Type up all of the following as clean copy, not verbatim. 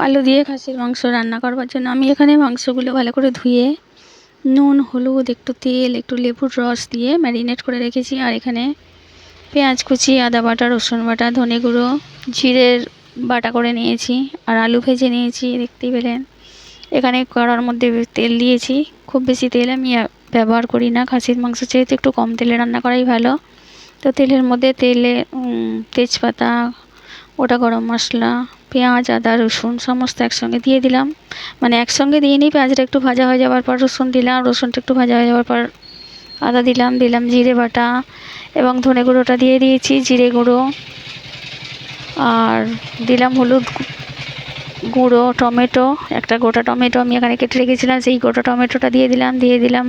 আলু দিয়ে খাসির মাংস রান্না করবার জন্য আমি এখানে মাংসগুলো ভালো করে ধুয়ে নুন, হলুদ, একটু তেল, একটু লেবুর রস দিয়ে ম্যারিনেট করে রেখেছি। আর এখানে পেঁয়াজ কুচি, আদা বাটা, রসুন বাটা, ধনে গুঁড়ো, জিরের বাটা করে নিয়েছি। আর আলু ভেজে নিয়েছি, দেখতেই পেলেন। এখানে কড়ার মধ্যে তেল দিয়েছি। খুব বেশি তেল আমি ব্যবহার করি না, খাসির মাংস যেহেতু একটু কম তেলে রান্না করাই ভালো। তো তেলের মধ্যে তেজপাতা, গোটা গরম মশলা, পেঁয়াজ, আদা, রসুন সমস্ত একসঙ্গে দিয়ে দিলাম। মানে একসঙ্গে দিয়ে নিই, পেঁয়াজটা একটু ভাজা হয়ে যাওয়ার পর রসুন দিলাম, রসুনটা একটু ভাজা হয়ে যাওয়ার পর আদা দিলাম জিরে বাটা এবং ধনে গুঁড়োটা দিয়ে দিয়েছি, জিরে গুঁড়ো, আর দিলাম হলুদ গুঁড়ো, টমেটো, একটা গোটা টমেটো আমি এখানে কেটে রেখেছিলাম, সেই গোটা টমেটোটা দিয়ে দিলাম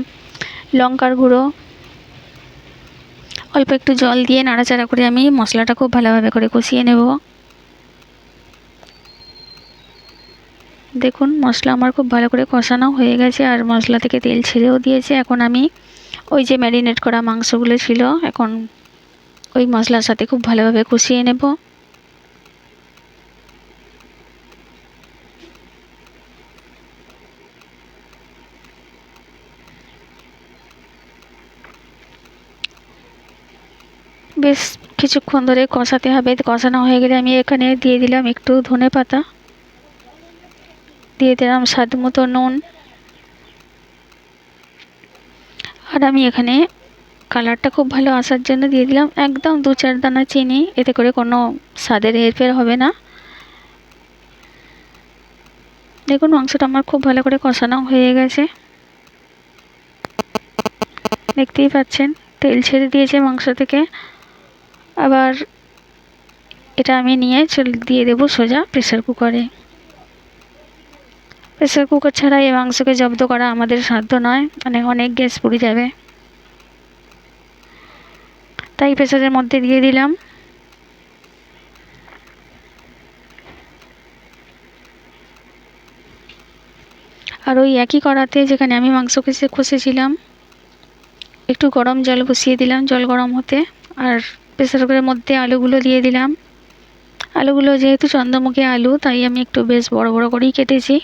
লঙ্কার গুঁড়ো, অল্প একটু জল দিয়ে নাড়াচাড়া করে আমি মশলাটা খুব ভালোভাবে করে কষিয়ে নেব। দেখুন মশলা আমার খুব ভালো করে কষানো হয়ে গেছে আর মশলা থেকে তেল ছেড়েও দিয়েছে। এখন আমি ওই যে ম্যারিনেট করা মাংসগুলো ছিল, এখন ওই মশলার সাথে খুব ভালোভাবে কষিয়ে নেব। বেশ কিছুক্ষণ ধরে কষাতে হবে। কষানো হয়ে গেলে আমি এখানে দিয়ে দিলাম একটু ধনে পাতা, দিয়ে দিলাম স্বাদ মতো নুন, আর আমি এখানে কালারটা খুব ভালো আসার জন্য দিয়ে দিলাম একদম 2-4 দানা চিনি। এতে করে কোনো স্বাদের হেরফের হবে না। দেখুন মাংসটা আমার খুব ভালো করে কষানো হয়ে গেছে, দেখতেই পাচ্ছেন তেল ছেড়ে দিয়েছে মাংস থেকে। আবার এটা আমি নিয়ে দিয়ে দেবো সোজা প্রেসার কুকারে। প্রেসার কুকার ছাড়া এই মাংসকে জব্দ করা আমাদের সাধ্য নয়, মানে অনেক গ্যাস পুড়ে যাবে। তাই প্রেসারের মধ্যে দিয়ে দিলাম। আর ওই একই কড়াতে যেখানে আমি মাংস কষেছিলাম একটু গরম জল বসিয়ে দিলাম, জল গরম হতে। আর প্রেসার কুকারের মধ্যে আলুগুলো দিয়ে দিলাম। আলুগুলো যেহেতু চন্দ্রমুখী আলু, তাই আমি একটু বেশ বড় বড় করেই কেটেছি,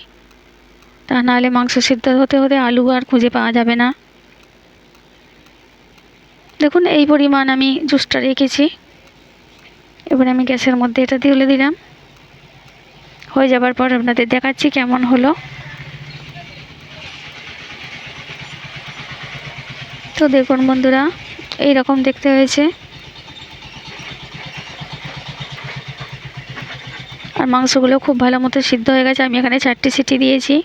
তা নাহলে মাংস সিদ্ধ হতে হতে আলু আর খুঁজে পাওয়া যাবে না। দেখুন এই পরিমাণ আমি জুসটা রেখেছি। এবার আমি গ্যাসের মধ্যে এটা তুলে দিলাম। হয়ে যাবার পর আপনাদের দেখাচ্ছি কেমন হলো। তো দেখুন বন্ধুরা, এই রকম দেখতে হয়েছে। আর মাংসগুলো খুব ভালো মতো সিদ্ধ হয়ে গেছে। আমি এখানে 4টে সিটি দিয়েছি।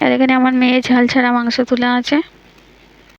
আর এখানে আমার মেয়ে ঝাল ছাড়া মাংস তোলা আছে।